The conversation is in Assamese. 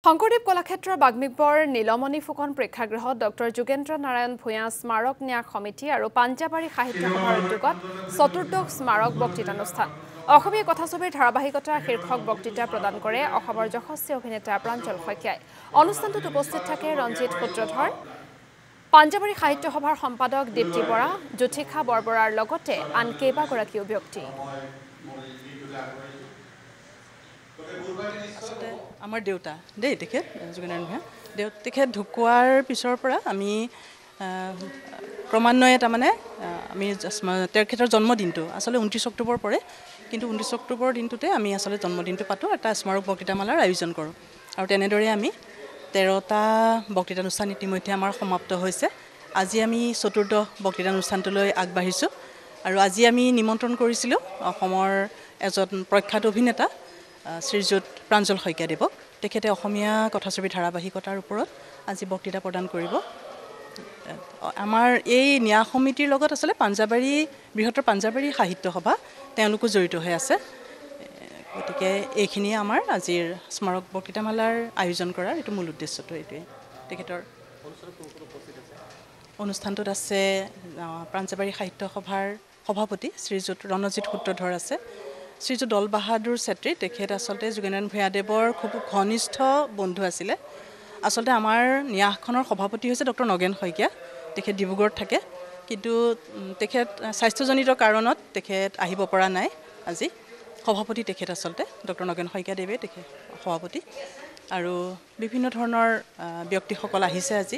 শংকৰদেৱ কলাক্ষেত্ৰৰ বাগ্মিব্বৰ নীলমণি ফুকন প্ৰেক্ষাগৃহত ডক্টৰ যোগেন্দ্ৰ নাৰায়ণ ভূঞা স্মাৰক ন্যাস সমিতি আৰু পাঞ্জাবাৰী সাহিত্য সভাৰ উদ্যোগত চতুৰ্দশ স্মাৰক বক্তৃতানুষ্ঠান অসমীয়া কথাছবিৰ ধাৰাবাহিকতা শীৰ্ষক বক্তৃতা প্ৰদান কৰে অসমৰ যশস্বী অভিনেতা প্ৰাঞ্জল শইকীয়াই অনুষ্ঠানটোত উপস্থিত থাকে ৰঞ্জিত সূত্ৰধৰ পাঞ্জাবাৰী সাহিত্য সভাৰ সম্পাদক দীপ্তি বৰা জ্যোতিষা বৰবৰাৰ লগতে আন কেইবাগৰাকীও ব্যক্তি আমাৰ দেউতা দেই তেখেত যোগেন্দ্ৰ ভূঞা তেখেত ঢুকুৱাৰ পিছৰ পৰা আমি ক্ৰমান্বয়ে তাৰমানে আমি তেখেতৰ জন্মদিনটো আচলতে 29 অক্টোবৰ পৰে কিন্তু 29 অক্টোবৰ দিনটোতে আমি আচলতে জন্মদিনটো পাতোঁ এটা স্মাৰক বক্তৃতামালাৰ আয়োজন কৰোঁ আৰু তেনেদৰে আমি 13টা বক্তৃতানুষ্ঠান ইতিমধ্যে আমাৰ সমাপ্ত হৈছে আজি আমি চতুৰ্থ বক্তৃতানুষ্ঠানটোলৈ আগবাঢ়িছোঁ আৰু আজি আমি নিমন্ত্ৰণ কৰিছিলোঁ অসমৰ এজন প্ৰখ্যাত অভিনেতা শ্ৰীযুত প্ৰাঞ্জল শইকীয়াদেৱক তেখেতে অসমীয়া কথাছবি ধাৰাবাহিকতাৰ ওপৰত আজি বক্তৃতা প্ৰদান কৰিব আমাৰ এই ন্যাস সমিতিৰ লগত আচলতে পাঞ্জাবাৰী বৃহত্তৰ পাঞ্জাবাৰী সাহিত্য সভা তেওঁলোকো জড়িত হৈ আছে গতিকে এইখিনিয়ে আমাৰ আজিৰ স্মাৰক বক্তৃতামালাৰ আয়োজন কৰাৰ এইটো মূল উদ্দেশ্যটো এইটোৱে তেখেতৰ অনুষ্ঠানটোত আছে পাঞ্জাবাৰী সাহিত্য সভাৰ সভাপতি শ্ৰীযুত ৰণজিৎ সূত্ৰধৰ আছে শ্ৰীযুত দল বাহাদুৰ চেত্ৰী তেখেত আচলতে যোগেন্দ্ৰ ভূঞাদেৱৰ খুব ঘনিষ্ঠ বন্ধু আছিলে আচলতে আমাৰ ন্যাসখনৰ সভাপতি হৈছে ডক্টৰ নগেন শইকীয়া তেখেত ডিব্ৰুগড়ত থাকে কিন্তু তেখেত স্বাস্থ্যজনিত কাৰণত তেখেত আহিব পৰা নাই আজি সভাপতি তেখেত আচলতে ডক্টৰ নগেন শইকীয়াদেৱে তেখেত সভাপতি আৰু বিভিন্ন ধৰণৰ ব্যক্তিসকল আহিছে আজি